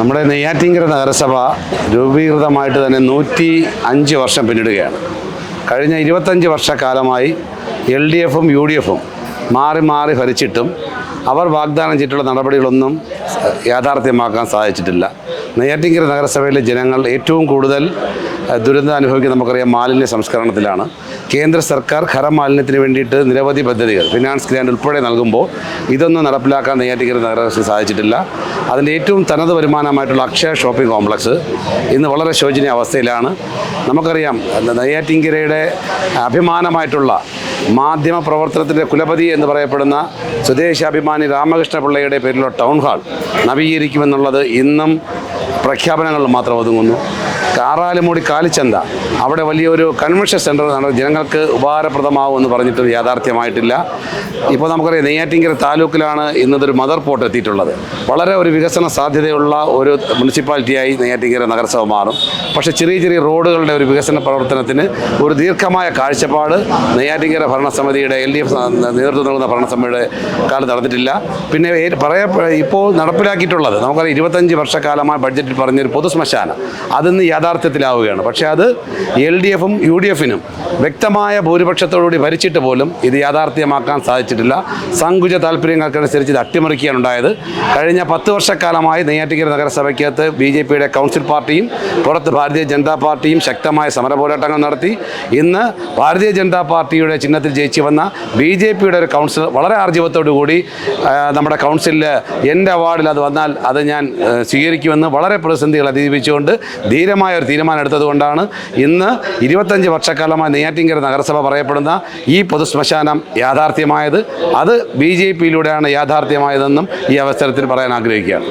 നമ്മുടെ നെയ്യാറ്റിൻകര നഗരസഭ രൂപീകൃതമായിട്ട് തന്നെ 105 വർഷം പിന്നിടുകയാണ്. കഴിഞ്ഞ 25 വർഷക്കാലമായി LDFും UDFും മാറി മാറി ഭരിച്ചിട്ടും അവർ വാഗ്ദാനം ചെയ്തിട്ടുള്ള നടപടികളൊന്നും യാഥാർത്ഥ്യമാക്കാൻ സാധിച്ചിട്ടില്ല. നെയ്യാറ്റിൻകര നഗരസഭയിലെ ജനങ്ങൾ ഏറ്റവും കൂടുതൽ ദുരന്തം അനുഭവിക്കുന്ന നമുക്കറിയാം മാലിന്യ സംസ്കരണത്തിലാണ്. കേന്ദ്ര സർക്കാർ ഖരമാലിന്യത്തിന് വേണ്ടിയിട്ട് നിരവധി പദ്ധതികൾ ഫിനാൻസ് ഗ്രാൻഡ് ഉൾപ്പെടെ നൽകുമ്പോൾ ഇതൊന്നും നടപ്പിലാക്കാൻ നെയ്യാറ്റിൻകര നഗരസഭ സാധിച്ചിട്ടില്ല. അതിൻ്റെ ഏറ്റവും തനത് വരുമാനമായിട്ടുള്ള അക്ഷയ ഷോപ്പിംഗ് കോംപ്ലക്സ് ഇന്ന് വളരെ ശോചനീയ അവസ്ഥയിലാണ്. നമുക്കറിയാം നെയ്യാറ്റിൻകരയുടെ അഭിമാനമായിട്ടുള്ള മാധ്യമ പ്രവർത്തനത്തിൻ്റെ കുലപതി എന്ന് പറയപ്പെടുന്ന സ്വദേശാഭിമാനി രാമകൃഷ്ണ പിള്ളയുടെ പേരിലുള്ള ടൗൺ ഹാൾ നവീകരിക്കുമെന്നുള്ളത് ഇന്നും പ്രഖ്യാപനങ്ങളിൽ മാത്രം ഒതുങ്ങുന്നു. കാറാലുമൂടി കാലിച്ചന്ത അവിടെ വലിയൊരു കൺവെൻഷൻ സെൻറ്റർ ജനങ്ങൾക്ക് ഉപകാരപ്രദമാവുമെന്ന് പറഞ്ഞിട്ടും യാഥാർത്ഥ്യമായിട്ടില്ല. ഇപ്പോൾ നമുക്കറിയാം നെയ്യാറ്റിൻകര താലൂക്കിലാണ് ഇന്നതൊരു മദർ പോർട്ട് എത്തിയിട്ടുള്ളത്. വളരെ ഒരു വികസന സാധ്യതയുള്ള ഒരു മുനിസിപ്പാലിറ്റിയായി നെയ്യാറ്റിൻകര നഗരസഭ മാറും. പക്ഷേ ചെറിയ ചെറിയ റോഡുകളുടെ ഒരു വികസന പ്രവർത്തനത്തിന് ഒരു ദീർഘമായ കാഴ്ചപ്പാട് നെയ്യാറ്റിൻകര ഭരണസമിതിയുടെ LDF നേതൃത്വം നൽകുന്ന ഭരണസമിതിയുടെ കാലത്ത് നടന്നിട്ടില്ല. പിന്നെ ഇപ്പോൾ നടപ്പിലാക്കിയിട്ടുള്ളത് നമുക്കറിയാം 25 വർഷക്കാലമായി ബഡ്ജറ്റിൽ പറഞ്ഞൊരു പൊതുശ്മശാനം അതിന്ന് യാഥാർത്ഥ്യത്തിലാവുകയാണ്. പക്ഷേ അത് LDFും UDFിനും വ്യക്തമായ ഭൂരിപക്ഷത്തോടുകൂടി ഭരിച്ചിട്ട് പോലും ഇത് യാഥാർത്ഥ്യമാക്കാൻ സാധിച്ചിട്ടില്ല. സങ്കുച താല്പര്യങ്ങൾക്കനുസരിച്ച് ഇത് അട്ടിമറിക്കുകയാണുണ്ടായത്. കഴിഞ്ഞ 10 വർഷക്കാലമായി നെയ്യാറ്റിൻകര നഗരസഭയ്ക്കകത്ത് BJPയുടെ കൗൺസിൽ പാർട്ടിയും പുറത്ത് ഭാരതീയ ജനതാ പാർട്ടിയും ശക്തമായ സമര പോരാട്ടങ്ങൾ നടത്തി. ഇന്ന് ഭാരതീയ ജനതാ പാർട്ടിയുടെ ചിഹ്നത്തിൽ ജയിച്ചു വന്ന BJPയുടെ ഒരു കൗൺസിൽ വളരെ ആർജവത്തോടു കൂടി നമ്മുടെ കൗൺസിലിൽ എൻ്റെ വാർഡിൽ അത് വന്നാൽ അത് ഞാൻ സ്വീകരിക്കുമെന്ന് വളരെ പ്രതിസന്ധികൾ അതിജീവിച്ചുകൊണ്ട് ധീരമായ ഒരു തീരുമാനം എടുത്തതുകൊണ്ടാണ് ഇന്ന് 25 വർഷക്കാലമായി നെയ്യാറ്റിൻകര നഗരസഭ പറയപ്പെടുന്ന ഈ പൊതുശ്മശാനം യാഥാർത്ഥ്യമായത്. അത് BJPയിലൂടെയാണ് യാഥാർത്ഥ്യമായതെന്നും ഈ അവസരത്തിൽ പറയാൻ ആഗ്രഹിക്കുകയാണ്.